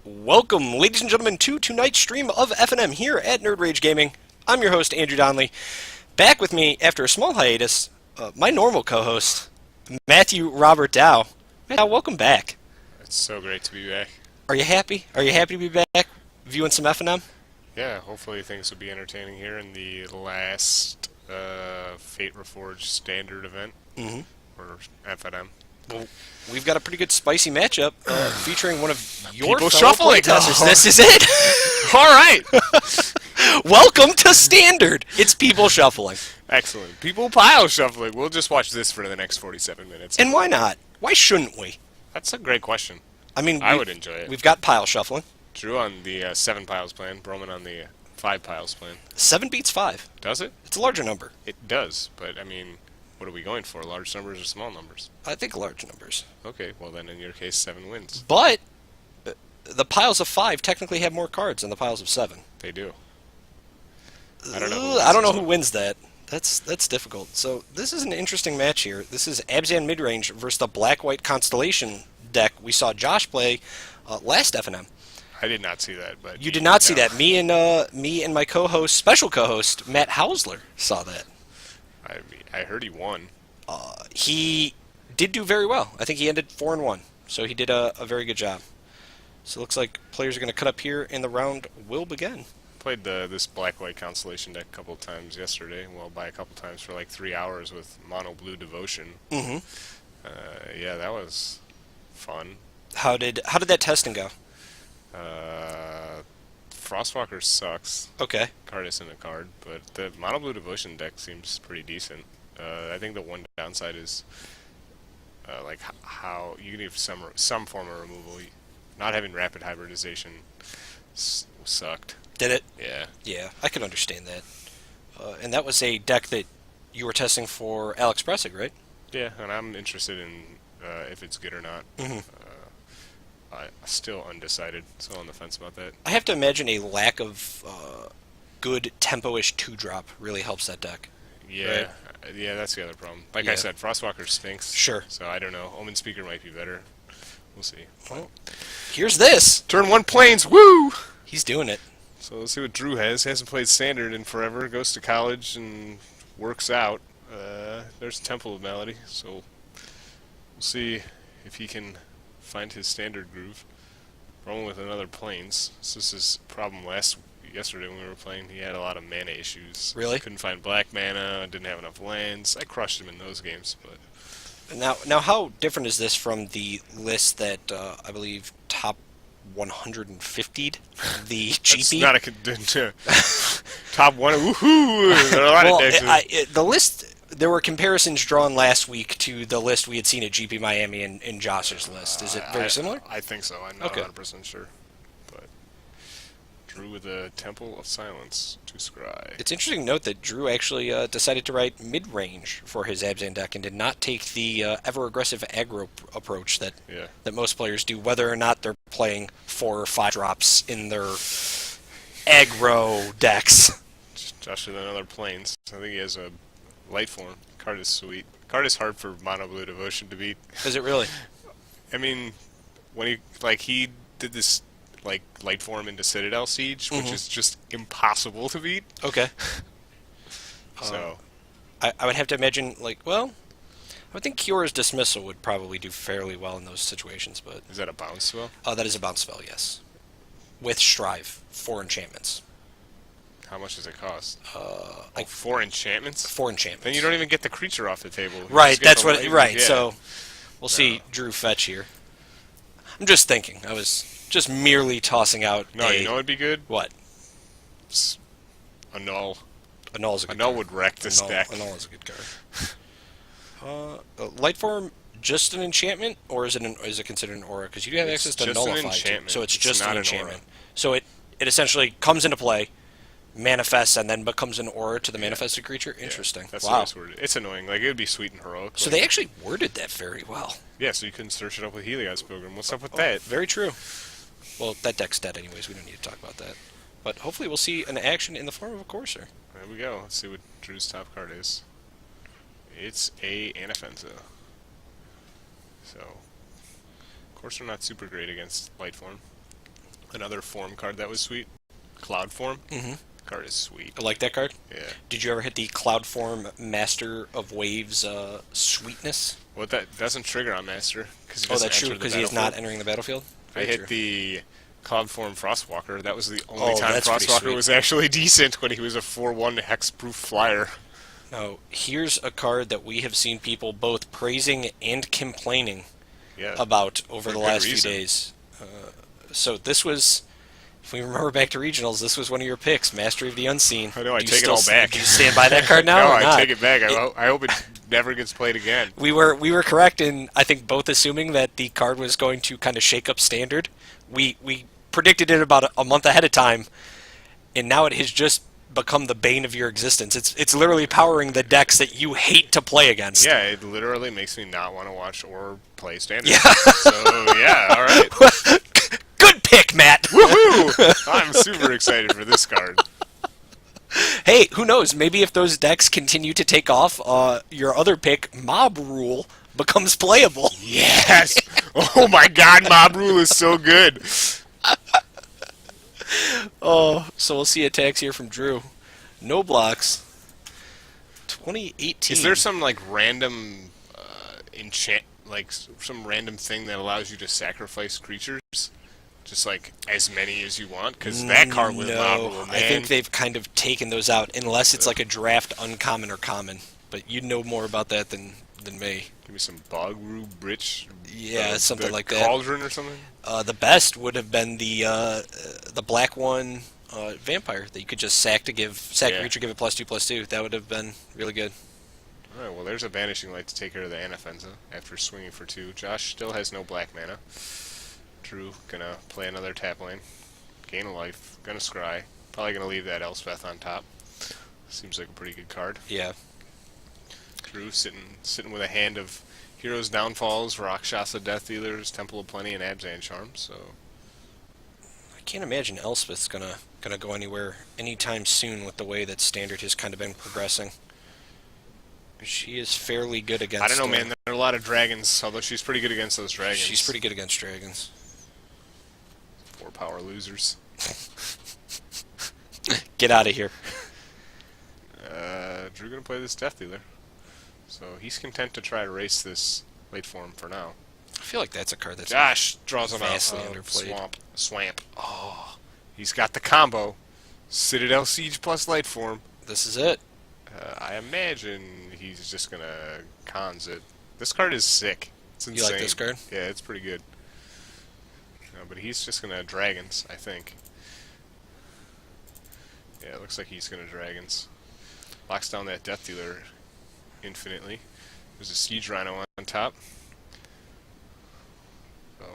Welcome, ladies and gentlemen, to tonight's stream of FNM here at NerdRageGaming. I'm your host, Andrew Donnelly. Back with me after a small hiatus, my normal co-host, Matthew Robert Dow. Dow, welcome back. It's so great to be back. Are you happy? Are you happy to be back viewing some FNM? Yeah, hopefully things will be entertaining here in the last Fate Reforged standard event, or FNM. Well, we've got a pretty good spicy matchup featuring one of your People fellow shuffling. playtesters. Oh. This is it. All right! Welcome to Standard. It's people shuffling. Excellent. People pile shuffling. We'll just watch this for the next 47 minutes. And why not? Why shouldn't we? That's a great question. I mean, I would enjoy it. We've got pile shuffling. Drew on the 7 piles plan, Brohman on the 5 piles plan. 7 beats 5. Does it? It's a larger number. It does, but I mean, what are we going for? Large numbers or small numbers? I think large numbers. Okay, well then in your case, 7 wins. But the piles of 5 technically have more cards than the piles of 7. They do. I don't know who wins that. That's difficult. So this is an interesting match here. This is Abzan Midrange versus the Black-White Constellation deck we saw Josh play last FNM. I did not see that, but You did not see that. Me and my co-host, special co-host Matt Hausler, saw that. I heard he won. He did do very well. I think he ended 4-1, so he did a very good job. So it looks like players are going to cut up here, and the round will begin. Played this Black-White Constellation deck a couple of times yesterday. Well, by a couple times for like 3 hours with Mono Blue Devotion. Mm-hmm. Yeah, that was fun. How did that testing go? Frostwalker sucks. Okay. Card isn't a card, but the Mono Blue Devotion deck seems pretty decent. I think the one downside is like how you need some form of removal. Not having rapid hybridization sucked. Did it? Yeah. Yeah, I can understand that. And that was a deck that you were testing for Alex Pressig, right? Yeah, and I'm interested in if it's good or not. Mm-hmm. I'm still undecided, still on the fence about that. I have to imagine a lack of good tempo-ish 2-drop really helps that deck. Yeah, right? Yeah, that's the other problem. Like Yeah. I said, Frostwalker stinks. Sure. So I don't know. Omen Speaker might be better. We'll see. Well, here's this. Turn 1 planes, woo! He's doing it. So let's see what Drew has. He hasn't played Standard in forever. Goes to college and works out. There's Temple of Malady, so we'll see if he can find his Standard groove. Rolling with another planes. This is his problem yesterday when we were playing. He had a lot of mana issues. Really? Couldn't find black mana, didn't have enough lands. I crushed him in those games, but Now, how different is this from the list that I believe top 150'd the GP? That's not a top one. Woohoo! There are a lot Well, of decks. the list. There were comparisons drawn last week to the list we had seen at GP Miami and Josh's list. Is it very similar? I think so. I'm not Okay. 100% sure. But Drew with the Temple of Silence to scry. It's interesting to note that Drew actually decided to write mid-range for his Abzan deck and did not take the ever-aggressive aggro approach that most players do, whether or not they're playing 4 or 5 drops in their aggro decks. Josh with another planes. I think he has a light form. Card is sweet. Card is hard for Mono Blue Devotion to beat. Is it really? I mean, when he did this light form into Citadel Siege, which is just impossible to beat. Okay. So I would have to imagine, I would think Kiyora's Dismissal would probably do fairly well in those situations, but is that a bounce spell? that is a bounce spell, yes. With Strive, 4 enchantments. How much does it cost? 4 enchantments? 4 enchantments. Then you don't even get the creature off the table. You Right, just get that's the what. lightning. Right, Yeah. so we'll see Drew fetch here. I'm just thinking. I was just merely tossing out. No, you know what'd be good? What? A null. A null's a good A null card. would wreck this deck. A null is a good card. Light form, just an enchantment, or is it considered an aura? Because you do have It's access to just an nullify, enchantment. so it's It's just not an an enchantment. aura. So it essentially comes into play, manifests, and then becomes an aura to the manifested creature. Interesting. That's Wow. the best word. It's annoying. Like, it would be sweet and heroic. So they actually worded that very well. Yeah, so you couldn't search it up with Helios Pilgrim. What's up with that? Very true. Well, that deck's dead anyways. We don't need to talk about that. But hopefully we'll see an action in the form of a Courser. There we go. Let's see what Drew's top card is. It's a Anafenza. So, Courser not super great against light form. Another form card that was sweet. Cloud form. Mm-hmm. Card is sweet. I like that card. Yeah. Did you ever hit the Cloud Form Master of Waves sweetness? Well, that doesn't trigger on Master because Oh, that's true, because he is not entering the battlefield? I Very hit true. the Cloud Form Frostwalker. That was the only time that's pretty Frostwalker sweet. was actually decent, when he was a 4/1 hexproof flyer. Now, here's a card that we have seen people both praising and complaining Yeah. about over For the good last reason. few days. So this was, if we remember back to regionals, this was one of your picks, Mastery of the Unseen. I know, I Do you take it still all back. Do you stand by that card now No, or I not? take it back. I hope it never gets played again. We were correct in, I think, both assuming that the card was going to kind of shake up Standard. We predicted it about a month ahead of time, and now it has just become the bane of your existence. It's literally powering the decks that you hate to play against. Yeah, it literally makes me not want to watch or play Standard. Yeah. So, yeah, all right. Good pick, Matt. Woohoo! I'm super excited for this card. Hey, who knows? Maybe if those decks continue to take off, your other pick, Mob Rule, becomes playable. Yes! Oh my god, Mob Rule is so good! Oh, so we'll see attacks here from Drew. No blocks. 2018. Is there some, like, random enchant, like, some random thing that allows you to sacrifice creatures? Just, like, as many as you want? Because that card with Mob Rule, man. I think they've kind of taken those out, unless it's like a draft uncommon or common. But you know more about that than me. Give me some Bogru Britch. Yeah, something like that. Cauldron or something? The best would have been the black one vampire that you could just sack to give creature, give it +2/+2. That would have been really good. All right, well, there's a Vanishing Light to take care of the Anafenza after swinging for 2. Josh still has no black mana. Drew gonna play another tap lane. Gain a life. Gonna scry. Probably gonna leave that Elspeth on top. Seems like a pretty good card. Yeah. Drew sitting with a hand of Heroes Downfalls, Rakshasa Death Dealers, Temple of Plenty, and Abzan Charm. So I can't imagine Elspeth's gonna go anywhere anytime soon with the way that Standard has kind of been progressing. She is fairly good against. I don't know, man. There are a lot of dragons, although she's pretty good against those dragons. She's pretty good against dragons. 4 power losers. Get out of here. Drew gonna play this Death Dealer, so he's content to try to race this late form for now. I feel like that's a card that's Josh draws him out. vastly underplayed. Swamp. Oh, he's got the combo. Citadel Siege plus light form. This is it. I imagine he's just gonna cons it. This card is sick. It's insane. You like this card? Yeah, it's pretty good. No, but he's just gonna dragons, I think. Yeah, it looks like he's gonna dragons. Locks down that Death Dealer infinitely. There's a Siege Rhino on top. So,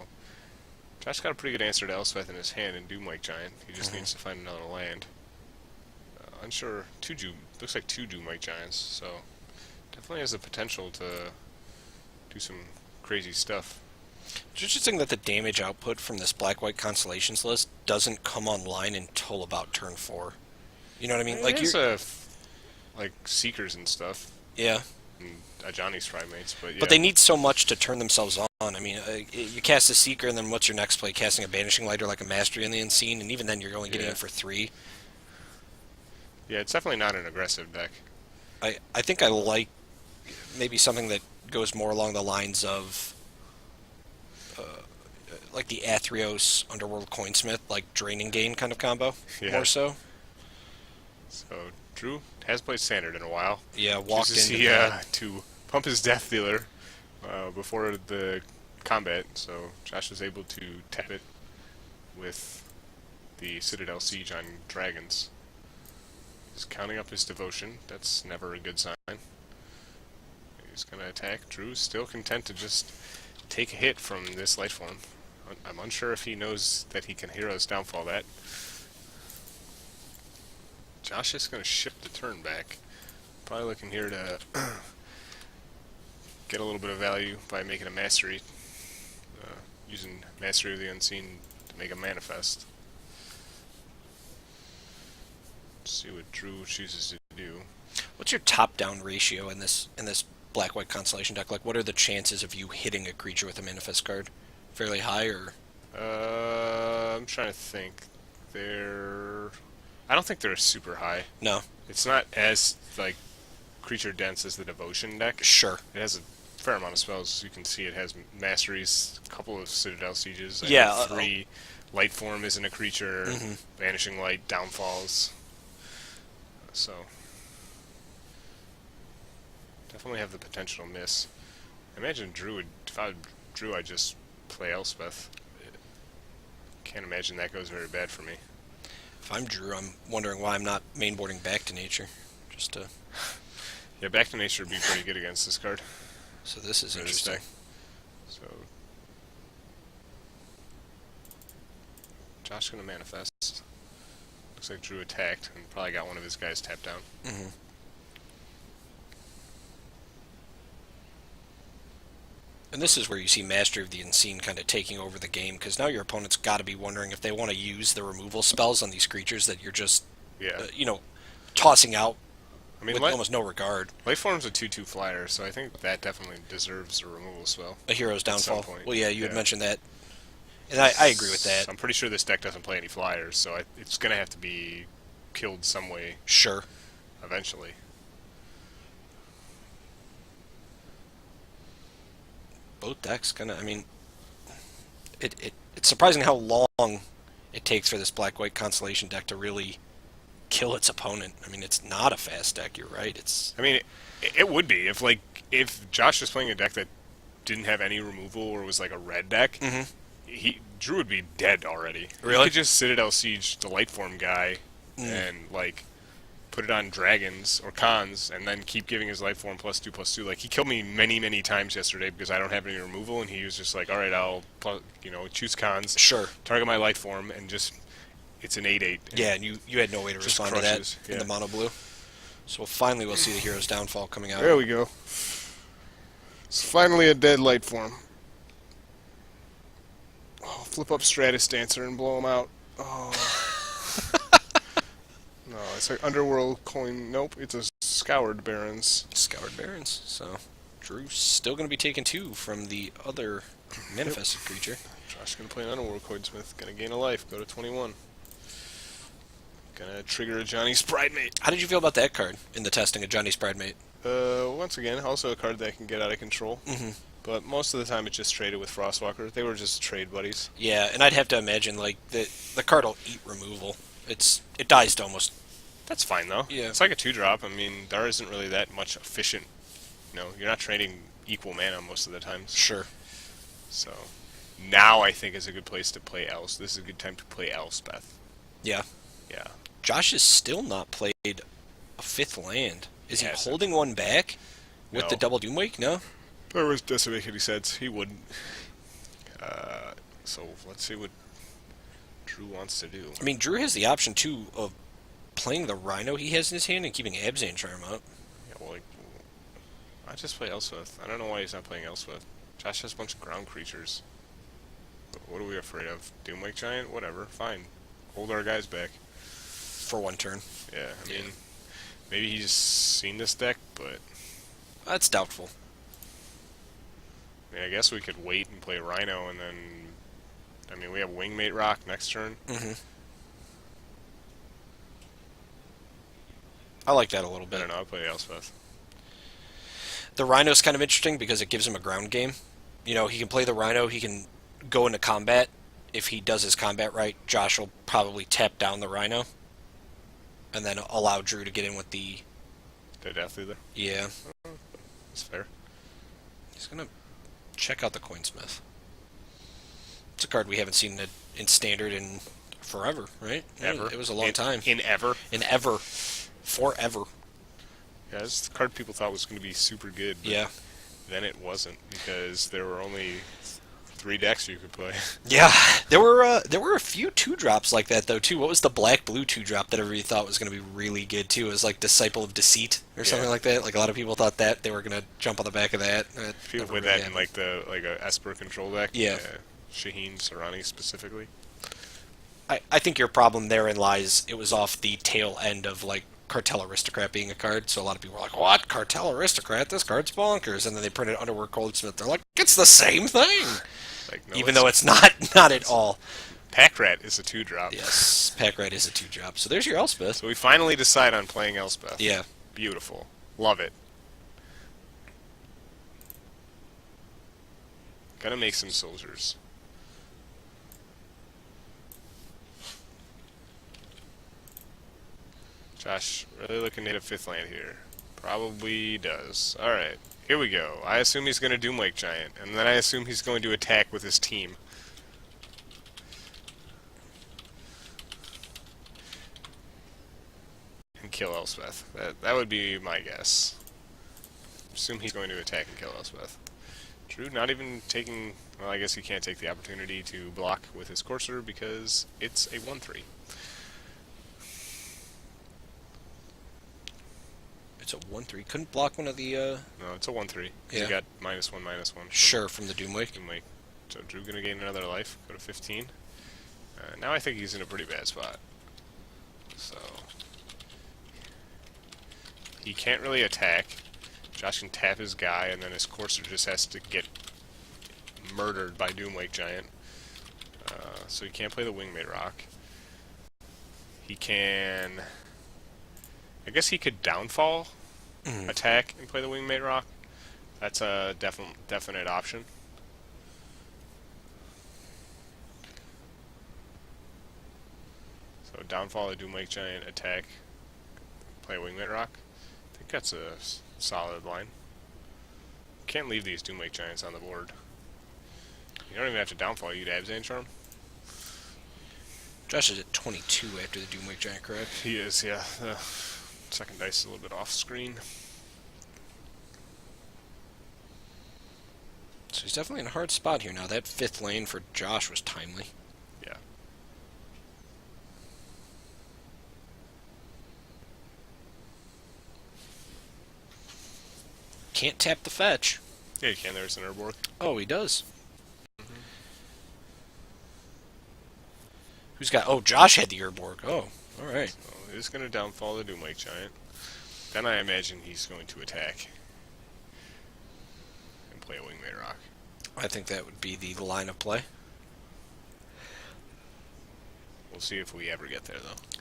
Josh got a pretty good answer to Elspeth in his hand and Doomlike Giant. He just needs to find another land. Unsure. Looks like 2 Doomlike Giants, so definitely has the potential to do some crazy stuff. It's interesting that the damage output from this black-white Constellations list doesn't come online until about turn 4. You know what I mean? Like you're like Seekers and stuff. Yeah. And Ajani's Primates, but yeah. But they need so much to turn themselves on. I mean, you cast a Seeker, and then what's your next play? Casting a Banishing Light or like a Mastery in the Unseen, and even then you're only getting in for 3. Yeah, it's definitely not an aggressive deck. I think I like maybe something that goes more along the lines of like the Athreos Underworld Coinsmith, like Draining Gain kind of combo, more so. So Drew has played Standard in a while. Yeah, walked into to pump his Death Dealer before the combat, so Josh was able to tap it with the Citadel Siege on dragons. He's counting up his devotion. That's never a good sign. He's going to attack. Drew's still content to just take a hit from this light form. I'm unsure if he knows that he can Hero's Downfall that. Josh is going to shift the turn back. Probably looking here to get a little bit of value by making a Mastery. Using Mastery of the Unseen to make a Manifest. See what Drew chooses to do. What's your top-down ratio in this black-white Constellation deck? Like, what are the chances of you hitting a creature with a Manifest card? Fairly high, or? I'm trying to think. I don't think they're super high. No. It's not as like creature dense as the Devotion deck. Sure. It has a fair amount of spells. You can see it has masteries, a couple of Citadel Sieges. I Yeah, think 3 Light Form isn't a creature. Vanishing Light, Downfalls. So definitely have the potential to miss. I imagine if I Drew, I'd just play Elspeth. Can't imagine that goes very bad for me. If I'm Drew, I'm wondering why I'm not mainboarding Back to Nature. Just to... Yeah, Back to Nature would be pretty good against this card. So this is interesting. So Josh's gonna manifest. Looks like Drew attacked and probably got one of his guys tapped down. And this is where you see Mastery of the Unseen kind of taking over the game, because now your opponent's got to be wondering if they want to use the removal spells on these creatures that you're just, tossing out with almost no regard. Lifeform's a 2/2 flyer, so I think that definitely deserves a removal spell. A Hero's Downfall. Well, yeah, you had mentioned that. And I agree with that. I'm pretty sure this deck doesn't play any flyers, so it's going to have to be killed some way. Sure. Eventually. Both decks it's surprising how long it takes for this black-white Constellation deck to really kill its opponent. I mean, it's not a fast deck, you're right. It would be if Josh was playing a deck that didn't have any removal or was like a red deck, Drew would be dead already. Really? He could just Citadel Siege the Lightform guy and put it on dragons or cons, and then keep giving his Lightform +2/+2. Like, he killed me many, many times yesterday because I don't have any removal, and he was just like, all right, I'll choose cons, Sure, target my Lightform, and just it's an 8/8. Yeah, and you had no way to respond to that in the mono blue. So finally we'll see the Hero's Downfall coming out. There we go. It's finally a dead Lightform. Oh, flip up Stratus Dancer and blow him out. Oh. No, it's like Underworld coin. Nope, it's a Scoured Barons. Scoured Barons. So Drew's still going to be taking 2 from the other manifested creature. Josh's going to play an Underworld Coinsmith. Going to gain a life. Go to 21. Going to trigger a Johnny's Bridemate. How did you feel about that card in the testing of Johnny's Bridemate? Once again, also a card that can get out of control. But most of the time it's just traded with Frostwalker. They were just trade buddies. Yeah, and I'd have to imagine the card will eat removal. It dies to almost. That's fine though. Yeah. It's like a 2-drop. I mean, there isn't really that much efficient. You're not trading equal mana most of the time. Sure. So now I think is a good place to play This is a good time to play Elspeth. Yeah. Yeah. Josh has still not played a 5th land. Is he Yes. holding one back with No. the double Doomwake? No. There was doesn't make any sense. He wouldn't. So let's see what Drew wants to do. I mean, Drew has the option too of playing the Rhino he has in his hand and keeping Abzan Charm up. Yeah, well, I just play Elspeth. I don't know why he's not playing Elspeth. Josh has a bunch of ground creatures. What are we afraid of? Doomwake Giant? Whatever. Fine. Hold our guys back. For one turn. Yeah, I mean, maybe he's seen this deck, but That's doubtful. I mean, I guess we could wait and play Rhino, and then we have Wingmate Rock next turn. I like that a little I bit. don't know. I'll play Elspeth. The Rhino's kind of interesting because it gives him a ground game. He can play the Rhino, he can go into combat. If he does his combat right, Josh will probably tap down the Rhino and then allow Drew to get in with the Death Leader. Yeah. That's fair. He's going to check out the Coinsmith. It's a card we haven't seen in Standard in forever, right? Ever. It was a long time. In ever. Forever. Yeah, this is the card people thought was going to be super good. But Yeah. Then it wasn't because there were only 3 decks you could play. Yeah, there were a few 2-drops like that though too. What was the black-blue 2-drop that everybody thought was going to be really good too? It was like Disciple of Deceit or something like that. Like a lot of people thought that they were going to jump on the back of that. People played that in like a Esper control deck. Yeah. Shaheen Sarani specifically. I think your problem therein lies. It was off the tail end of like Cartel Aristocrat being a card, so a lot of people were like, "What? Cartel Aristocrat? This card's bonkers!" And then they printed Underworld Goldsmith. They're like, "It's the same thing." Like, no, Even though it's not at all. Pack Rat is a 2-drop. Yes, Pack Rat is a 2-drop. So there's your Elspeth. So we finally decide on playing Elspeth. Yeah. Beautiful. Love it. Gotta make some soldiers. Josh, really looking to hit a 5th land here. Probably does. Alright, here we go. I assume he's going to Doomlake Giant, and then I assume he's going to attack with his team. And kill Elspeth. That would be my guess. Assume he's going to attack and kill Elspeth. Drew not even taking... Well, I guess he can't take the opportunity to block with his Courser because it's a 1-3. It's a 1-3. Couldn't block one of the... No, it's a 1-3. Yeah. You got -1/-1. Sure, from the Doomlake. Doomlake. So Drew gonna gain another life. Go to 15. Now I think he's in a pretty bad spot. So... He can't really attack. Josh can tap his guy, and then his Courser just has to get murdered by Doomlake Giant. So he can't play the Wingmate Rock. He can... I guess he could Downfall, attack, and play the Wingmate Rock. That's a definite option. So Downfall, a Doomlake Giant, attack, play a Wingmate Rock. I think that's a solid line. Can't leave these Doomlake Giants on the board. You don't even have to Downfall, you could Abzan Charm. Josh is at 22 after the Doomlake Giant, correct? He is, yeah. The second dice is a little bit off screen. So he's definitely in a hard spot here now. That 5th lane for Josh was timely. Yeah. Can't tap the fetch. Yeah, you can. There's an Urborg. Oh, he does. Who's got... Oh, Josh had the Urborg. Oh, alright. So he's going to Downfall the Doomlake Giant. Then I imagine he's going to attack. And play a Wingmate Rock. I think that would be the line of play. We'll see if we ever get there, though.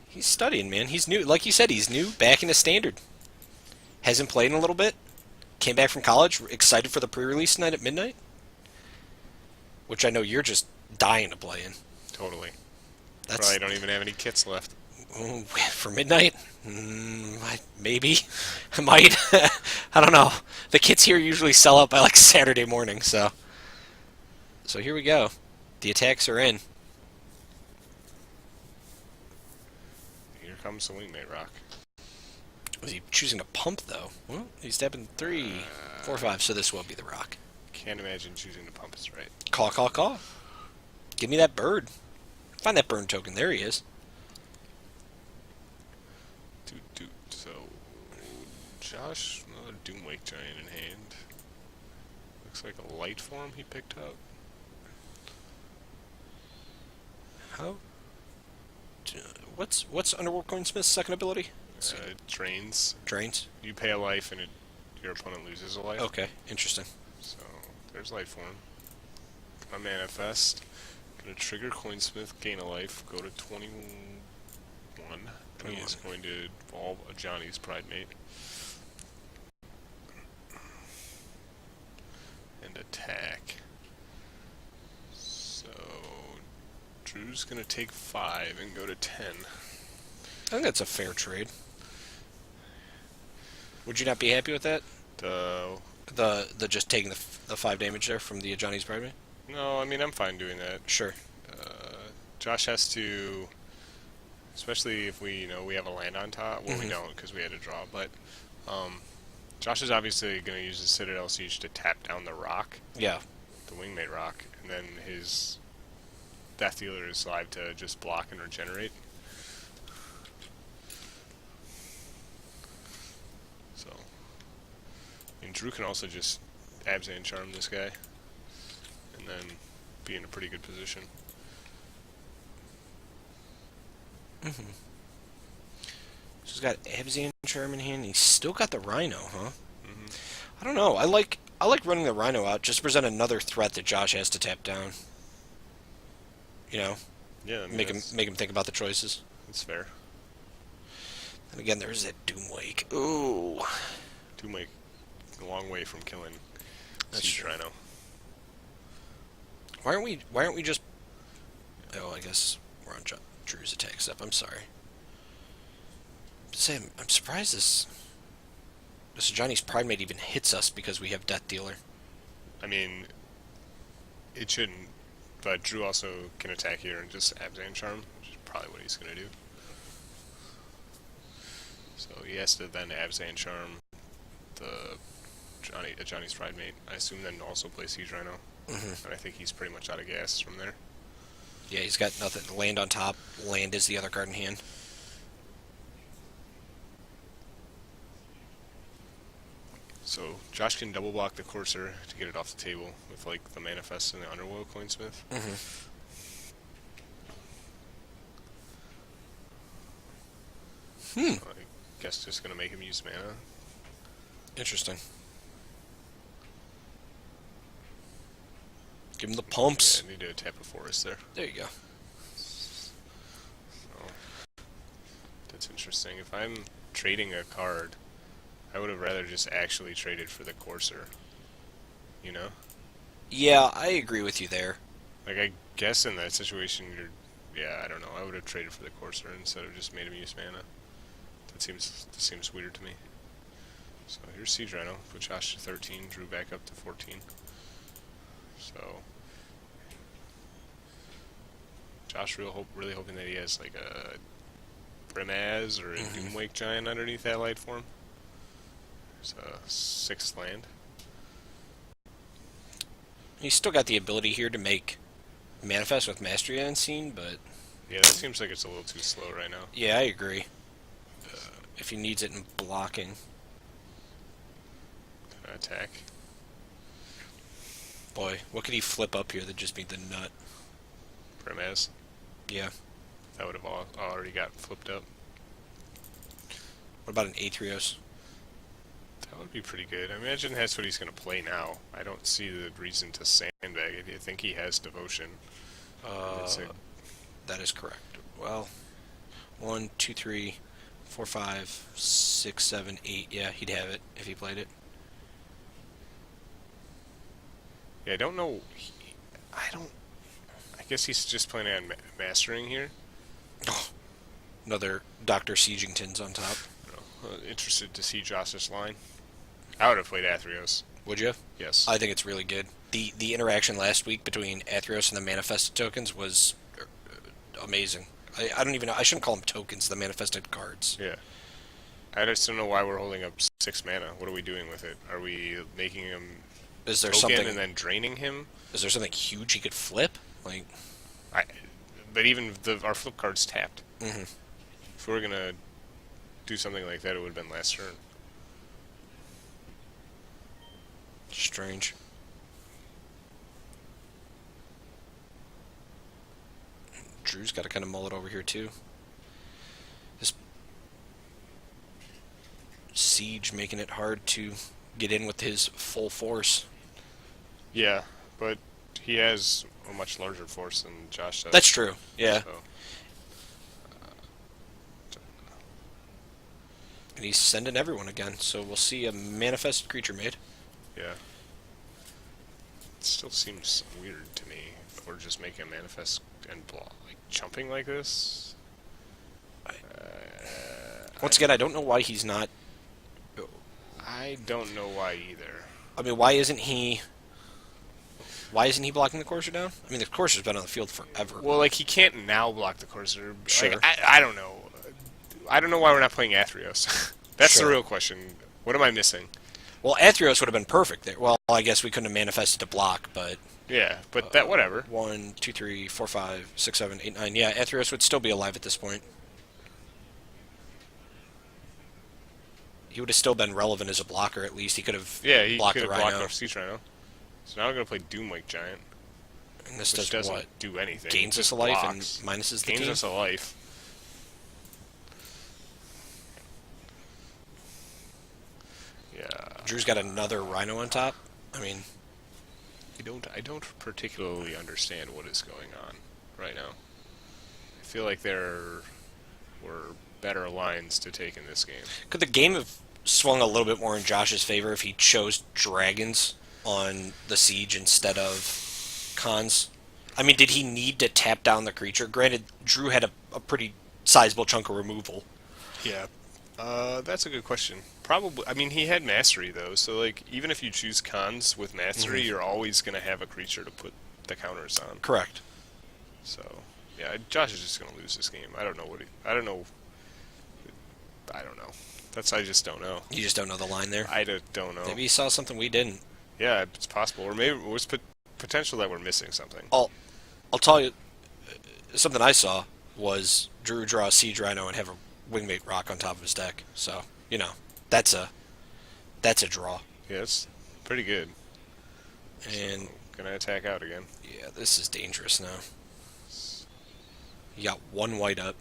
He's studying, man. He's new. Like you said, he's new, back in a standard. Hasn't played in a little bit. Came back from college, excited for the pre-release night at midnight. Which I know you're just dying to play in. Totally. That's... Probably don't even have any kits left. Oh, for midnight? Maybe. I might. I don't know. The kits here usually sell out by like Saturday morning, so... So here we go. The attacks are in. Here comes the Wingmate Rock. Was he choosing to pump, though? Well, he's tapping 3, 4, 5, so this will be the rock. Can't imagine choosing to pump is right. Call, call, call. Give me that bird. Find that burn token. There he is. So, Josh, another Doomlake Giant in hand. Looks like a light form he picked up. How? What's Underworld Coinsmith's second ability? Drains. Drains. You pay a life and your opponent loses a life. Okay, interesting. So, there's light form. Gonna manifest. Gonna trigger Coinsmith, gain a life, go to 21. And he's going to evolve a Johnny's Pride Mate. And attack. So, Drew's gonna take 5 and go to 10. I think that's a fair trade. Would you not be happy with that? The just taking the 5 damage there from the Johnny's Pride Mate? No, I mean, I'm fine doing that. Sure. Josh has to, especially if we have a land on top. Well, we don't because we had to draw. But Josh is obviously going to use the Citadel Siege to tap down the rock. Yeah. The Wingmate Rock, and then his Death Dealer is live to just block and regenerate. So, I mean, Drew can also just Abzan Charm this guy, and then be in a pretty good position. So he's got Abzan Charm in hand. He's still got the Rhino, huh? I don't know. I I like running the Rhino out just to present another threat that Josh has to tap down. You know, Yeah, I mean, make him think about the choices. That's fair. And again, there's that Doom Wake. Ooh, Doom Wake, a long way from killing That's Rhino. why aren't we just? Oh, I guess we're on Drew's attack step. I'm sorry. Sam, I'm surprised this Johnny's Pride Mate even hits us because we have Death Dealer. I mean, it shouldn't, but Drew also can attack here and just Abzan Charm, which is probably what he's going to do. So he has to then Abzan Charm Johnny's Pride Mate. I assume then also play Siege Rhino. And I think he's pretty much out of gas from there. Yeah, he's got nothing. Land on top. Land is the other card in hand. So Josh can double block the Courser to get it off the table with like the Manifest and the Underworld Coinsmith. So I guess just gonna make him use mana. Interesting. Give him the pumps. I need to tap a forest there. There you go. So, that's interesting. If I'm trading a card, I would have rather just actually traded for the Courser. You know? Yeah, I agree with you there. Like, I guess in that situation, yeah, I don't know. I would have traded for the Courser instead of just made him use mana. That seems weird to me. So here's Siege Rhino. Put Josh to 13. Drew back up to 14. So Josh really hoping that he has like a Brimaz or a Doomwake Giant underneath that light form. It's a 6th land. He's still got the ability here to make Manifest with Mastery Unseen, but... Yeah, that seems like it's a little too slow right now. Yeah, I agree. If he needs it in blocking. Attack. Boy, what could he flip up here that just made the nut? Brimaz. Yeah. That would have already got flipped up. What about an Aetherios? That would be pretty good. I imagine that's what he's going to play now. I don't see the reason to sandbag it. I think he has Devotion. That is correct. Well, 1, 2, 3, 4, 5, 6, 7, 8. Yeah, he'd have it if he played it. Yeah, I don't know. I guess he's just planning on mastering here. Oh, another Dr. Siegington's on top. Interested to see Josh's line. I would have played Aetherios. Would you? Yes. I think it's really good. The interaction last week between Aetherios and the Manifested tokens was amazing. I don't even know. I shouldn't call them tokens, the Manifested cards. Yeah. I just don't know why we're holding up 6 mana. What are we doing with it? Are we making him Is there token something? and then draining him? Is there something huge he could flip? Like, but even our flip card's tapped. mm-hmm. If we were gonna do something like that, it would have been last turn. Strange. Drew's got to kind of mull it over here too. This siege making it hard to get in with his full force. Yeah, but he has a much larger force than Josh does. That's true. Yeah. So, And he's sending everyone again, so we'll see a manifested creature made. yeah. It still seems weird to me. If we're just making a manifest and like chumping like this. Once again, I don't know why he's not. I don't know why either. I mean, why isn't he blocking the Courser down? I mean, the Courser's been on the field forever. Well, like, he can't now block the Courser. Sure. Like, I don't know. I don't know why we're not playing Aetherios. That's Sure. the real question. What am I missing? Well, Aetherios would have been perfect there. Well, I guess we couldn't have manifested to block, but... Yeah, but that, whatever. 1, 2, 3, 4, 5, 6, 7, 8, 9. Yeah, Aetherios would still be alive at this point. He would have still been relevant as a blocker, at least. He could have He blocked could the have blocked Rhino. our Siege Rhino. So now we're going to play Doomwake Giant. And this Which does doesn't what? do anything. Gains us Just a life blocks. and minuses the Gains team? us a life. Yeah. Drew's got another Rhino on top. I mean, I don't particularly understand what is going on right now. I feel like there were better lines to take in this game. could the game have swung a little bit more in Josh's favor if he chose dragons on the siege instead of cons? I mean, did he need to tap down the creature? Granted, Drew had a pretty sizable chunk of removal. Yeah. That's a good question. Probably. I mean, he had mastery though, so like even if you choose cons with mastery, you're always gonna have a creature to put the counters on. Correct. So yeah, Josh is just gonna lose this game. I don't know what I don't know. I don't know. I just don't know. You just don't know the line there. I don't know. Maybe he saw something we didn't. Yeah, it's possible, or maybe it was potential that we're missing something. I'll tell you, something I saw was Drew draw a Siege Rhino and have a Wingmate Rock on top of his deck. So, that's a draw. Yeah, it's pretty good. And so, gonna attack out again. yeah, this is dangerous now. You got one white up.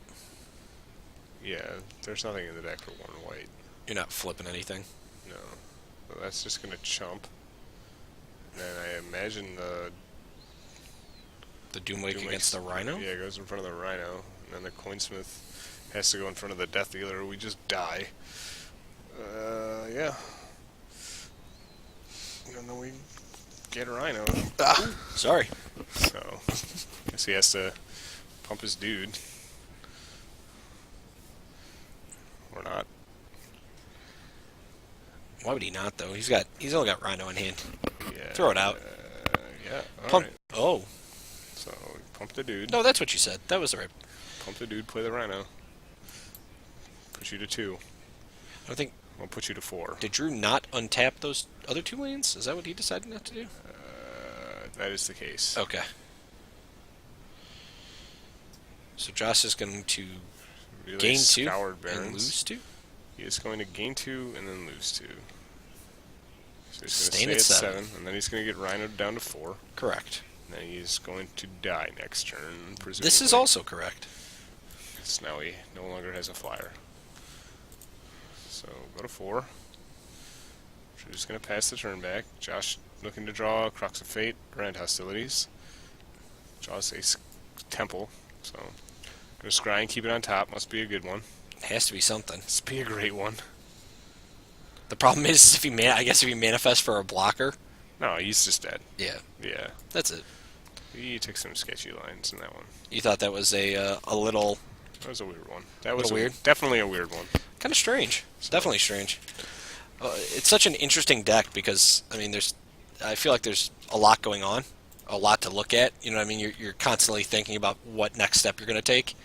Yeah, there's nothing in the deck for one white. You're not flipping anything. No. So that's just gonna chump. And then I imagine The Doomwake against the Rhino? Yeah, it goes in front of the Rhino. And then the Coinsmith has to go in front of the Death Dealer, or we just die. Yeah. And then we get a Rhino. Ah, sorry. So, guess he has to pump his dude. Or not. Why would he not, though? He's only got Rhino in hand. Yeah. Throw it out. Yeah, Pump. alright. Oh. So, pump the dude. No, that's what you said. That was the right. Pump the dude, play the Rhino. Put you to 2. I don't think. I'll put you to 4. Did Drew not untap those other 2 lands? Is that what he decided not to do? That is the case. Okay. So Josh is going to Really gain 2 scoured Barons. and lose 2? He is going to gain 2 and then lose 2. So he's Staying going to at stay at 7. 7, and then he's going to get Rhinoed down to 4. Correct. And then he's going to die next turn, presumably. This is also correct. So now he no longer has a flyer. So go to 4. We're just going to pass the turn back. Josh looking to draw Crux of Fate or End Hostilities. Draws a Temple. So going to scry and keep it on top. Must be a good one. It has to be something. Must be a great one. The problem is if he manifests for a blocker. No, he's just dead. Yeah, Yeah. that's it. He took some sketchy lines in that one. You thought that was a little That was a weird one. That was weird? Definitely a weird one. kind of strange. Definitely strange. It's such an interesting deck because I feel like there's a lot going on, a lot to look at. You know what I mean? You're constantly thinking about what next step you're going to take,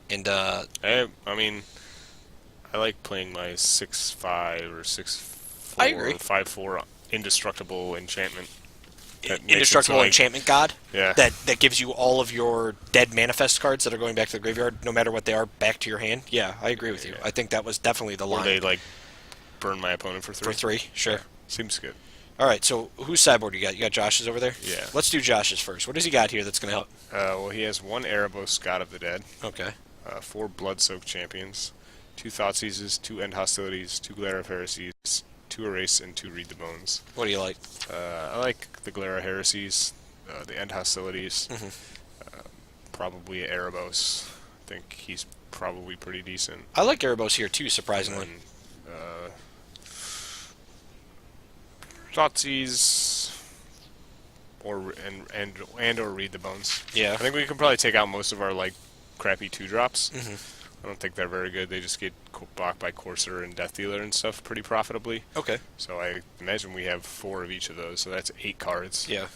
and I mean, I like playing my 6/5 or 6/4 I agree. 5/4 indestructible enchantment. that makes it indestructible so, like, enchantment god. Yeah. That gives you all of your dead manifest cards that are going back to the graveyard, no matter what they are, back to your hand. Yeah, I agree with you. Yeah. I think that was definitely the Or line. they like burn my opponent for 3. For 3, sure. Seems good. All right, so whose sideboard you got? You got Josh's over there? Yeah. Let's do Josh's first. What does he got here that's going to help? Well, he has 1 Erebos, God of the Dead, Okay. 4 Blood-Soaked Champions, 2 Thoughtseizes, 2 End Hostilities, 2 Glare of Heresies, 2 Erase, and 2 Read the Bones. What do you like? I like the Glare of Heresies, the End Hostilities, probably Erebos. I think he's probably pretty decent. I like Erebos here too, surprisingly. And, Thoughtseize, or Read the Bones. Yeah. I think we can probably take out most of our like crappy 2-drops. Mhm. I don't think they're very good. They just get blocked by Courser and Death Dealer and stuff pretty profitably. Okay. So I imagine we have 4 of each of those. So that's 8 cards. Yeah.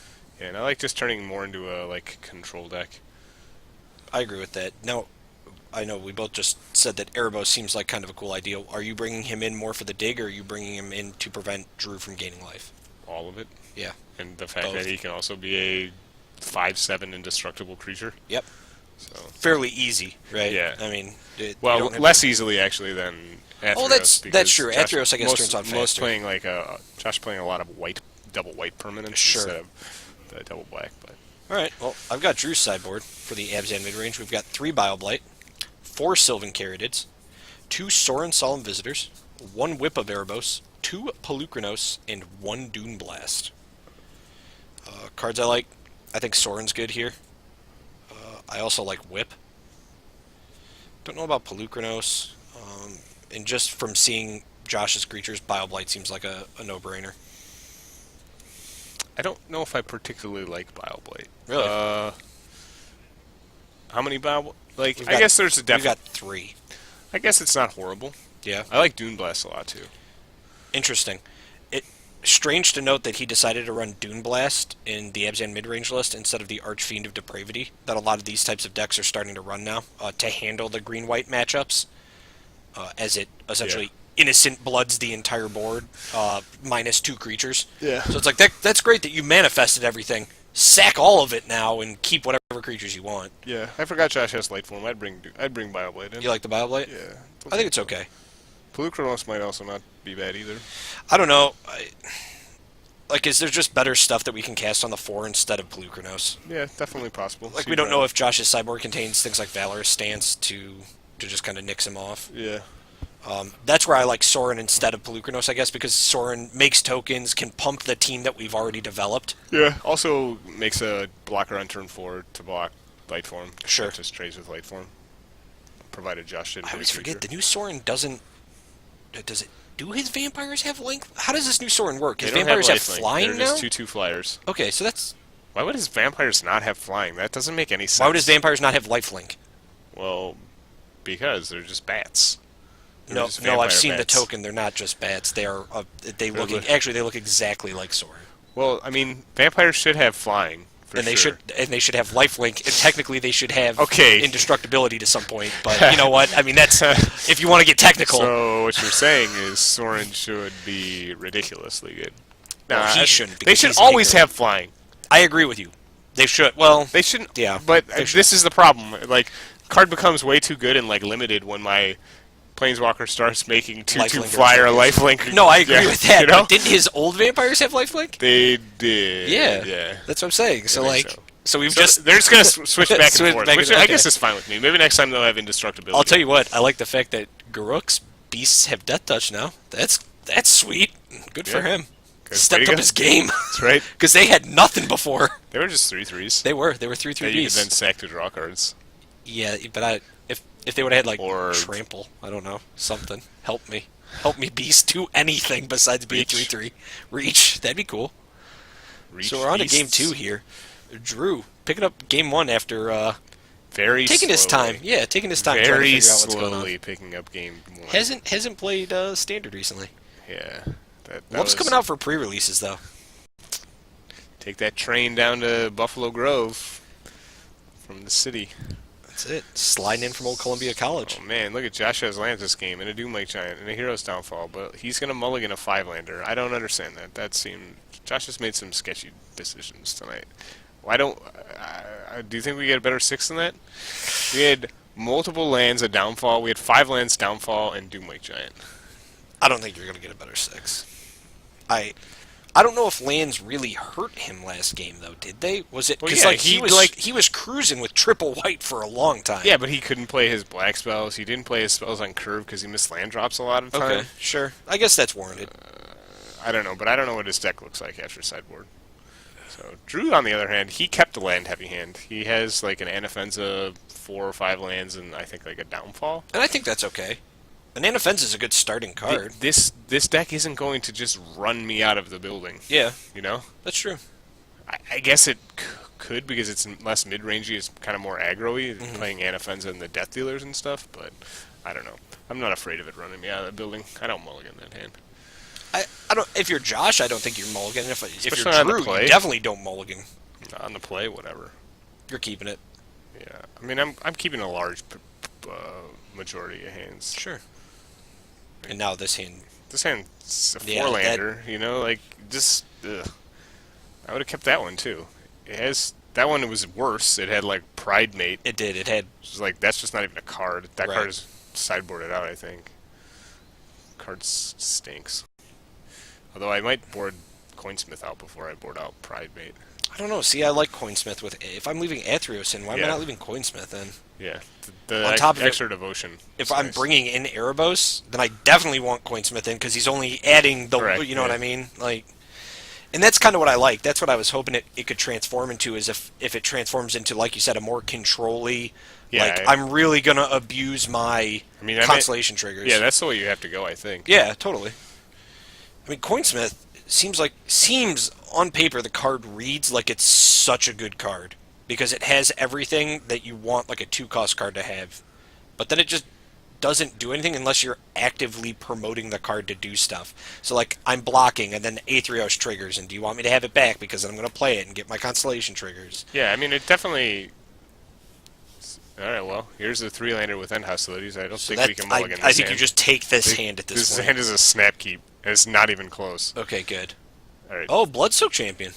And I like just turning more into a like control deck. I agree with that. Now, I know we both just said that Erebos seems like kind of a cool idea. Are you bringing him in more for the dig, or are you bringing him in to prevent Drew from gaining life? All of it. Yeah. And the fact Both. that he can also be a 5/7 indestructible creature. Yep. So Fairly easy, right? Yeah. I mean, you well, don't have less easily actually than Athreos. Oh, that's because true. Josh- Athreos, I guess, most, turns on most faster. playing like Josh playing a lot of double white permanents Sure. instead of the double black. But All right. Well, I've got Drew's sideboard for the Abzan midrange. We've got 3 Bioblight, 4 Sylvan Carridids, 2 Sorin Solemn Visitors, 1 Whip of Erebos, 2 Pelucranos, and 1 Dune Blast. Cards I like. I think Soren's good here. I also like Whip. Don't know about Pelucranos. And just from seeing Josh's creatures, Bile-Blight seems like a no-brainer. I don't know if I particularly like Bile-Blight. Really? How many Bile? Like, We've I got- guess there's a We've definite. got 3. I guess it's not horrible. Yeah. I like Dune Blast a lot too. Interesting. Strange to note that he decided to run Dune Blast in the Abzan midrange list instead of the Archfiend of Depravity that a lot of these types of decks are starting to run now to handle the green-white matchups, as it essentially innocent bloods the entire board, minus 2 creatures. Yeah. So it's like, that's great that you manifested everything. Sack all of it now and keep whatever creatures you want. Yeah, I forgot Josh has Light Form. I'd bring Bile-Blade in. You like the Bile-Blight? Yeah. I think it's okay. Pelucranos might also not be bad either. I don't know. Is there just better stuff that we can cast on the 4 instead of Pelucranos? Yeah, definitely possible. Like, we don't know if Josh's sideboard contains things like Valorous Stance to just kind of nix him off. Yeah. That's where I like Soren instead of Pelucranos, I guess, because Soren makes tokens, can pump the team that we've already developed. Yeah. Also makes a blocker on turn 4 to block Light Form. Sure. That just trades with Light Form. Provided Josh didn't. I hit a always creature. forget, the new Soren doesn't... Does it... Do his vampires have length? How does this new Soren work? His They don't vampires have lifelink. flying They're now? just 2/2 flyers. Okay, so that's... Why would his vampires not have flying? That doesn't make any sense. Why would his vampires not have lifelink? Well, because they're just bats. They're No, just no, I've vampire seen bats. the token. They're not just bats. They are. They look. li- Actually, they look exactly like Soren. Well, I mean, vampires should have flying. For And they sure. they should have lifelink. And technically, they should have Okay. indestructibility to some point. But you know what? I mean, that's if you want to get technical. So what you're saying is Soren should be ridiculously good. Well, he shouldn't, They because should he's always ignorant. have flying. I agree with you. They should. Well, They shouldn't. Yeah, But they should. this is the problem. Like, card becomes way too good and like limited when my Planeswalker starts making 2/2 Lifelinkers, flyer I guess. lifelink. no, I agree Yeah, with that. You know? But didn't his old vampires have lifelink? They did. Yeah. Yeah. That's what I'm saying. So I think like, so. so we've So just. they're just gonna switch back and Switch forth, back which and- I okay. guess is fine with me. Maybe next time they'll have indestructibility. I'll tell you what. I like the fact that Garruk's beasts have death touch now. That's sweet. Good for Yeah. him. Good. Way Stepped to up go. his game That's right. because they had nothing before. They were just 3/3s. They were 3/3 that you could beasts. then sack to draw cards. Yeah, but if they would have had like Or- trample, I don't know, something. Help me beast do anything besides be a Reach. 3/3. Reach, that'd be cool. Reach So we're on to game beasts. 2 here. Drew picking up game 1 after Very taking his slowly. time. Yeah, taking his time trying to Very figure out what's going on. slowly picking up game 1. Hasn't played standard recently. Yeah. That What's was- coming out for pre-releases though? Take that train down to Buffalo Grove from the city. That's it. Sliding in from old Columbia College. Oh man, look at Josh has lands this game and a Doom Lake Giant and a Hero's Downfall, but he's gonna mulligan a 5-lander. I don't understand that. That seemed Josh has made some sketchy decisions tonight. Why don't do you think we get a better 6 than that? We had multiple lands of Downfall. We had 5 lands Downfall and Doom Lake Giant. I don't think you're gonna get a better 6. I don't know if lands really hurt him last game though. Did they? Was it Well, because yeah, he was cruising with triple white for a long time? Yeah, but he couldn't play his black spells. He didn't play his spells on curve because he missed land drops a lot of time. Okay, sure. I guess that's warranted. I don't know, but I don't know what his deck looks like after sideboard. So Drew, on the other hand, he kept a land heavy hand. He has like an Anafenza, 4 or 5 lands, and I think like a Downfall. And I think that's okay. An Anafenza is a good starting card. This deck isn't going to just run me out of the building. Yeah, You know, that's true. I guess it could because it's less mid-rangey. It's kind of more aggro-y, Mm-hmm. playing Anafenza and the Death Dealers and stuff. But I don't know. I'm not afraid of it running me out of the building. I don't mulligan that hand. I don't. If you're Josh, I don't think you're mulligan. If Especially you're on the Drew, play. you definitely don't mulligan. On the play, whatever. You're keeping it. Yeah, I mean, I'm keeping a large majority of hands. Sure. And now this hand. This hand's a Yeah, 4-lander, you know, like just. Ugh. I would have kept that one too. It has that one. It was worse. It had like Pride Mate. It did. It had. Which is like that's just not even a card. That Right. card is sideboarded out, I think. Card stinks. Although I might board Coinsmith out before I board out Pride Mate. I don't know. See, I like Coinsmith with. If I'm leaving Athreos in, why am I Yeah. not leaving Coinsmith in? Yeah, the On top of it, extra devotion. If is I'm nice. bringing in Erebos, then I definitely want Coinsmith in because he's only adding the. Correct, You know what yeah. I mean? Like, And that's kind of what I like. That's what I was hoping it could transform into, is if it transforms into, like you said, a more control-y, Yeah, like, I'm really going to abuse my Constellation triggers. Yeah, that's the way you have to go, I think. Yeah, totally. I mean, Coinsmith seems on paper the card reads like it's such a good card because it has everything that you want like a 2-cost card to have, but then it just doesn't do anything unless you're actively promoting the card to do stuff. So like I'm blocking and then Aetherios triggers, and do you want me to have it back because I'm going to play it and get my Constellation triggers? Yeah, I mean it definitely. All right, well, here's a 3-lander with end hostilities. I don't think we can mulligan this I think hand. you just take this hand at this point. This hand is a snap keep, and it's not even close. Okay, good. All right. Oh, Bloodsoak Champion.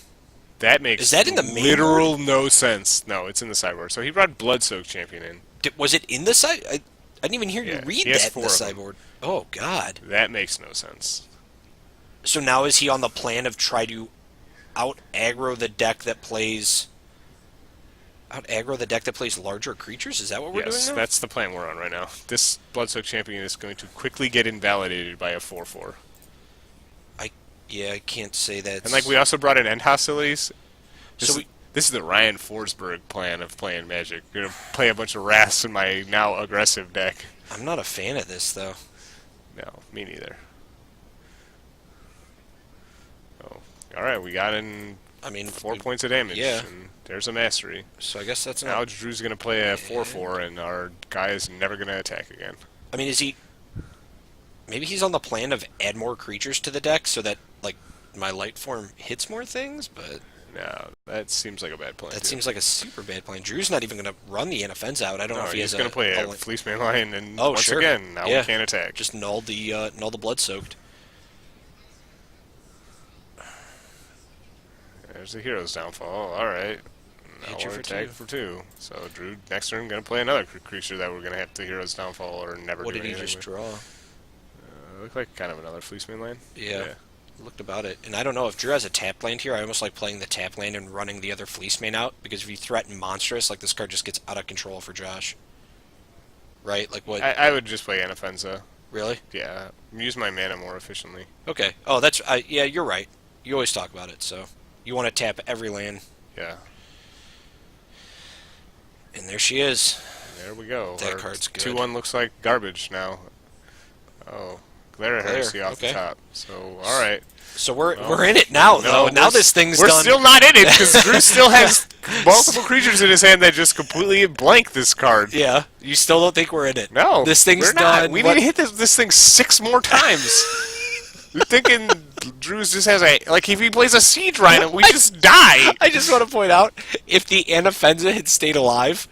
That makes Is that in the main literal no sense. No, it's in the sideboard. So he brought Bloodsoak Champion in. Was it in the side? I didn't even hear you Yeah, read he has that in 4 the of them. sideboard. Oh, God. That makes no sense. So now is he on the plan of try to out-aggro the deck that plays... Out-aggro the deck that plays larger creatures? Is that what we're doing Yes, now? that's the plan we're on right now. This Bloodsoak Champion is going to quickly get invalidated by a 4/4. Yeah, I can't say that. And like we also brought in end hostilities. So This is the Ryan Forsberg plan of playing Magic. You're gonna play a bunch of Wraths in my now aggressive deck. I'm not a fan of this, though. No, me neither. Oh, all right, we got in. I mean, 4 points of damage. Yeah. And there's a mastery. So I guess that's Now not... Drew's gonna play a 4/4, and our guy is never gonna attack again. I mean, is he... Maybe he's on the plan of add more creatures to the deck so that, like, my light form hits more things, but... No, that seems like a bad plan. That too. seems like a super bad plan. Drew's not even going to run the inoffense out. I don't know if he he's has gonna play a Fleeceman line, and Oh, once sure. again, now Yeah. we can't attack. Just null the Blood-Soaked. There's the hero's downfall. All right. Now Hit you we're for attack 2. for 2. So Drew next turn gonna play another creature that we're gonna have to hero's downfall or never What do did he anything just with. draw? Looked like kind of another Fleeceman line. Yeah. Looked about it. And I don't know, if Drew has a tap land here, I almost like playing the tap land and running the other Fleeceman out, because if you threaten Monstrous, like, this card just gets out of control for Josh. Right? Like, what? I would just play Anafenza. Really? Yeah. Use my mana more efficiently. Okay. Oh, that's... yeah, you're right. You always talk about it, so... You want to tap every land. Yeah. And there she is. There we go. That Our card's good. 2/1 looks like garbage now. Oh. Glare Heresy off the top. So, alright. So we're in it now, though. Now this thing's we're done. We're still not in it, because Drew still has multiple creatures in his hand that just completely blank this card. Yeah. You still don't think we're in it? No. This thing's we're not. done. We need to hit this thing 6 more times. We're thinking Drew's just has a... Like, if he plays a Siege Rhino, we just die. I just want to point out, if the Anafenza had stayed alive,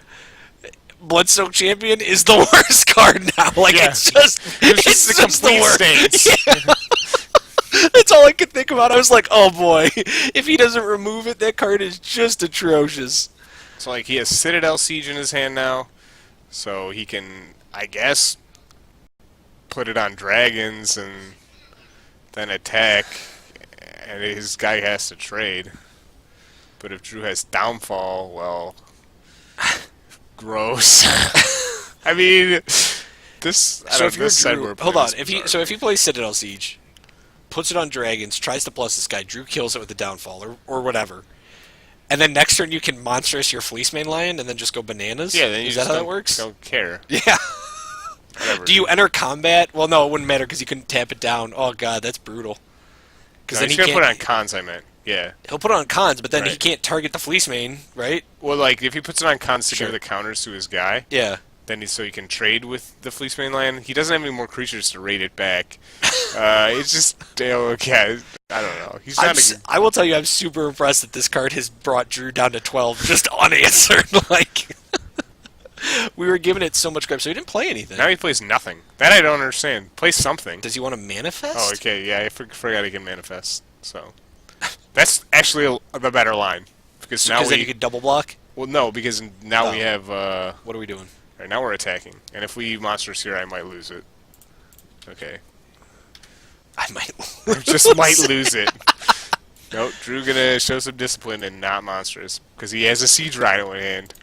Bloodsoak Champion is the worst card now. Like, Yeah. it's just the complete worst. states. Yeah. That's all I could think about. I was like, oh boy, if he doesn't remove it, that card is just atrocious. So, like, he has Citadel Siege in his hand now, so he can, I guess, put it on dragons and then attack, and his guy has to trade. But if Drew has Downfall, well, gross. I mean, this. So if you're Drew, hold on. If If he plays Citadel Siege, puts it on dragons, tries to plus this guy, Drew kills it with the downfall or whatever, and then next turn you can monstrous your Fleeceman Lion and then just go bananas. yeah, then you is just that how don't, that works? Don't care. Yeah. Whatever. Do you enter combat? Well, no, it wouldn't matter because you couldn't tap it down. Oh god, that's brutal. Because No, then he's he gonna can't. put it on cons. I meant. Yeah. He'll put it on cons, but then he Right. can't target the Fleeceman, right? Well, like if he puts it on cons to Sure. give the counters to his guy, Yeah. then so he can trade with the Fleeceman Lion. He doesn't have any more creatures to raid it back. It's just okay. I don't know. He's not. I will tell you, I'm super impressed that this card has brought Drew down to 12 just unanswered. Like, we were giving it so much crap, so he didn't play anything. Now he plays nothing. That I don't understand. Play something. Does he want to manifest? Oh, okay. Yeah, I forgot he can manifest. So that's actually the better line because now Because we. then you could double block? Well, no, because now we Oh. have. What are we doing? Right, now we're attacking, and if we monsters here, I might lose it. Okay. I might I just might lose it. Nope, Drew gonna show some discipline and not monstrous because he has a Siege Rhino in hand.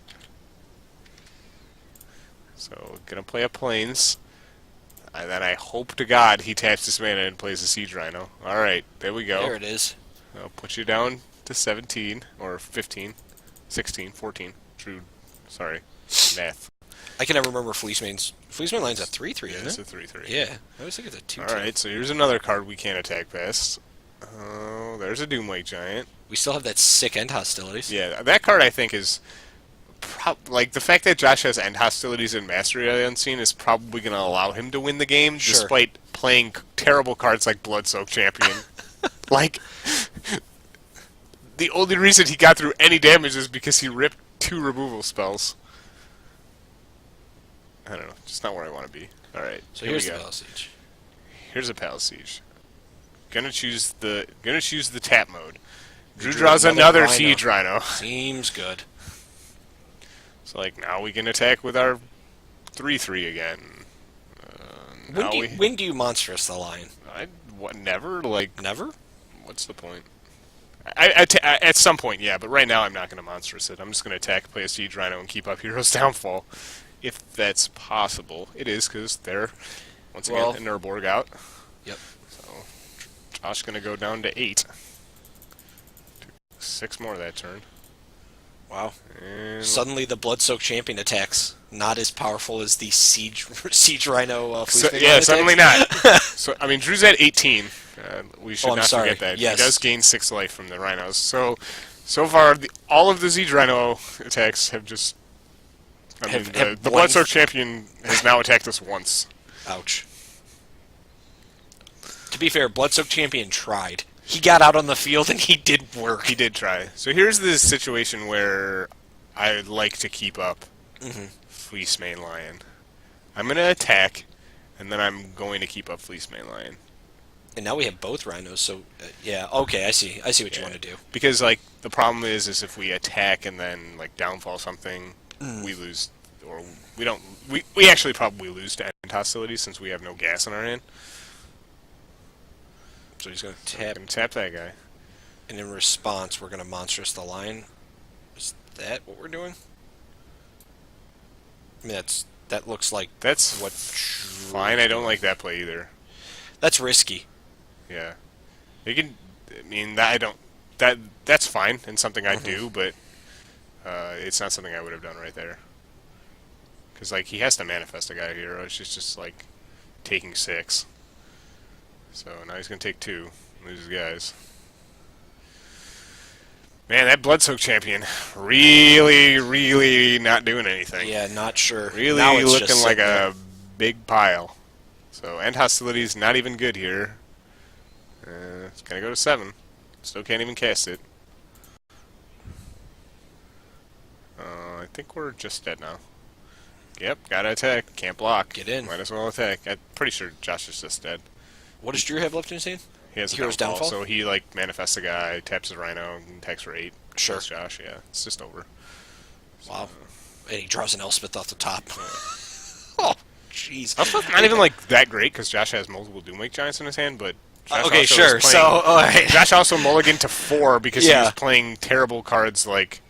So gonna play a Plains, and then I hope to God he taps this mana and plays a Siege Rhino. All right, there we go. There it is. I'll put you down to 17 or 15, 16, 14. True. Sorry, math. I can never remember Fleecemane's. Fleecemane line's a 3/3, Yeah, isn't it's it? a 3/3. Yeah, I always think it's a 2/2. All right, so here's another card we can't attack past. Oh, there's a Doomlake Giant. We still have that sick end hostilities. Yeah, that card I think is like the fact that Josh has end hostilities and Mastery of the Unseen is probably going to allow him to win the game, Sure. despite playing terrible cards like Bloodsoak Champion. Like, the only reason he got through any damage is because he ripped 2 removal spells. I don't know, just not where I want to be. All right, So here here's we the go. Battle Siege. Here's a Palace Siege. Gonna choose the tap mode. Drew Drew draws another another Rhino. Siege Rhino. Seems good. So like now we can attack with our 3/3 again. When do you monstrous the line? Never? Like, Never? what's the point? At some point, yeah, but right now I'm not going to monstrous it. I'm just going to attack, play a Siege Rhino, and keep up Hero's Downfall. If that's possible. It is, because they're, once again, a Nurborg out. Yep. So, Josh going to go down to 8. 6 more that turn. Wow. And Suddenly the Bloodsoaked Champion attacks not as powerful as the Siege Rhino So, Fleecemane yeah, line suddenly attacks. not. So I mean, Drew's at 18. We should I'm not sorry. forget that. Yes. He does gain 6 life from the Rhinos. So far, all of the Siege Rhino attacks have just. I mean, the Bloodsoaked Champion has now attacked us once. Ouch. To be fair, Bloodsoaked Champion tried. He got out on the field and he did work. He did try. So here's the situation where I like to keep up Fleecemane Lion. I'm going to attack, and then I'm going to keep up Fleecemane Lion. And now we have both Rhinos, so yeah, okay, I see what you want to do. Because like the problem is if we attack and then like downfall something, we lose, or we don't. We actually probably lose to end hostility since we have no gas in our hand. So he's going to Tap that guy. and in response, we're going to monstrous the line. Is that what we're doing? I mean, that looks like That's what. fine. I don't like that play either. That's risky. Yeah, you can. I mean, that's fine and something I do, but it's not something I would have done right there. Because like he has to manifest a guy here, or it's just like taking 6. So now he's gonna take 2, lose his guys. Man, that Bloodsoaked Champion really not doing anything. Yeah, not sure. Really Now it's looking just like sitting there. a big pile. So end hostility's not even good here. It's gonna go to 7. Still can't even cast it. I think we're just dead now. Yep, gotta attack. Can't block. Get in. Might as well attack. I'm pretty sure Josh is just dead. What does Drew have left in his hand? He has a Hero's downfall, Downfall? so he like manifests a guy, taps his Rhino, and attacks for 8. Sure. Kills Josh, yeah. It's just over. Wow. And he draws an Elspeth off the top. Oh, jeez. Elspeth's not even like that great because Josh has multiple Doomlake Giants in his hand, but Josh Okay, also sure. is playing, So, all right. Josh also mulliganed to 4 because he Yeah. was playing terrible cards like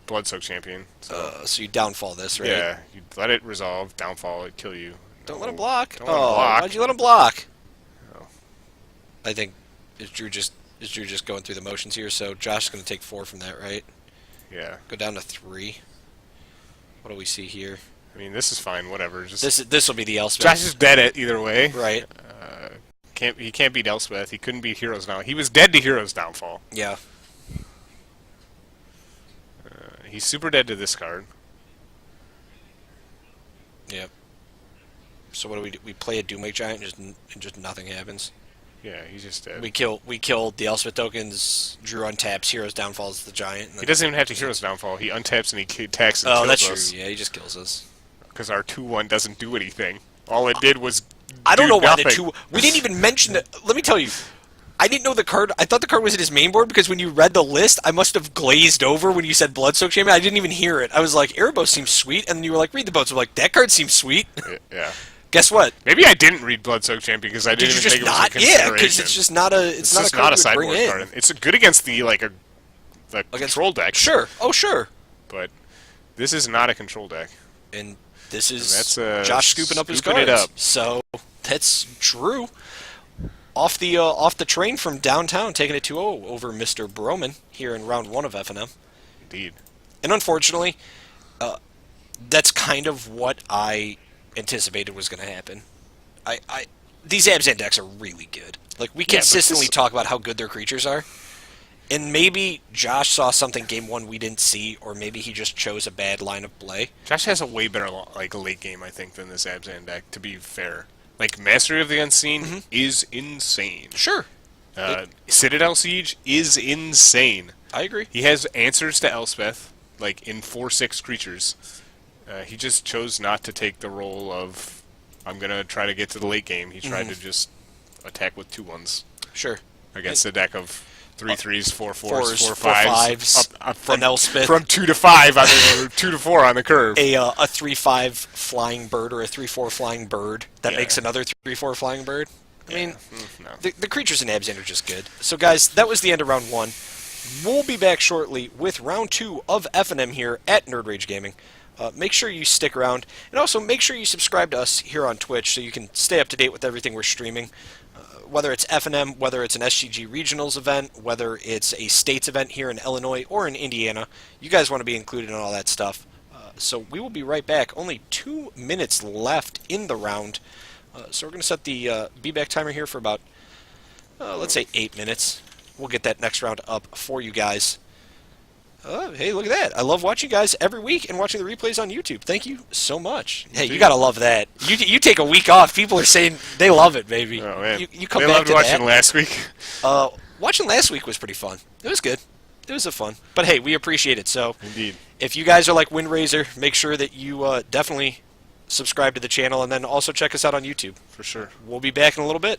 Bloodsoaked Champion. So you downfall this, right? Yeah, you let it resolve, downfall, it'd kill you. Don't No, let him block. Don't let him block. Why'd you let him block? Oh. I think is Drew just going through the motions here? So Josh is going to take 4 from that, right? Yeah. Go down to 3. What do we see here? I mean, this is fine, whatever. Just This will be the Elspeth. Josh is dead at either way. Right. He can't beat Elspeth. He couldn't beat Heroes Now. He was dead to Heroes Downfall. Yeah. He's super dead to this card. Yep. So what do we do? We play a Doomlake Giant and just nothing happens. Yeah, he's just dead. We killed the Elspeth tokens. Drew untaps. Heroes downfalls the giant. And He doesn't even have to Heroes Downfall. He untaps and he attacks and Oh, kills that's us. true. Yeah, he just kills us. Because our 2/1 doesn't do anything. All it did was I don't do know why nothing. the 2. We didn't even mention it. Let me tell you. I didn't know the card. I thought the card was in his main board because when you read the list, I must have glazed over when you said Bloodsoaked Champion. I didn't even hear it. I was like, Erebos seems sweet, and then you were like, read the boats. I'm like, that card seems sweet. Yeah. Guess what? Maybe I didn't read Bloodsoaked Champion because I Did didn't you even just think it was a not? consideration. Yeah, because it's just not a. It's not a just card not a you would bring sideboard in. card. It's good against the Against- control deck. Sure. Oh, sure. But this is not a control deck. And this is That's Josh scooping up his scooping cards. it up. So that's Drew. off the train from downtown, taking it 2-0 over Mr. Brohman here in round 1 of FNM. Indeed. And unfortunately, that's kind of what I anticipated was going to happen. These Abzan decks are really good. Like, we consistently talk about how good their creatures are. And maybe Josh saw something game 1 we didn't see, or maybe he just chose a bad line of play. Josh has a way better late game, I think, than this Abzan deck, to be fair. Like, Mastery of the Unseen is insane. Sure. Citadel Siege is insane. I agree. He has answers to Elspeth, like, in 4/6 creatures. He just chose not to take the role of, I'm going to try to get to the late game. He tried to just attack with 2/1s. Sure. Against a deck of 3/3s, 4/4s, 4/5s, from Elspeth. from 2 to 5 or 2 to 4 on the curve. A 3/5 flying bird or a 3/4 flying bird that Yeah. makes another 3/4 flying bird. I mean, no. the creatures in Abzan are just good. So, guys, that was the end of round 1. We'll be back shortly with round 2 of FNM here at NerdRageGaming. Make sure you stick around, and also make sure you subscribe to us here on Twitch so you can stay up to date with everything we're streaming. Whether it's FNM, whether it's an SGG Regionals event, whether it's a States event here in Illinois or in Indiana, you guys want to be included in all that stuff. So we will be right back. Only 2 minutes left in the round. So we're going to set the be-back timer here for about, let's say 8 minutes. We'll get that next round up for you guys. Hey, look at that. I love watching you guys every week and watching the replays on YouTube. Thank you so much. Hey, you got to love that. You take a week off. People are saying they love it, baby. Oh, man. You come they back loved to watching that. last week. Watching last week was pretty fun. It was good. It was a fun. But hey, we appreciate it. So Indeed. if you guys are like Windraiser, make sure that you definitely subscribe to the channel and then also check us out on YouTube. For sure. We'll be back in a little bit.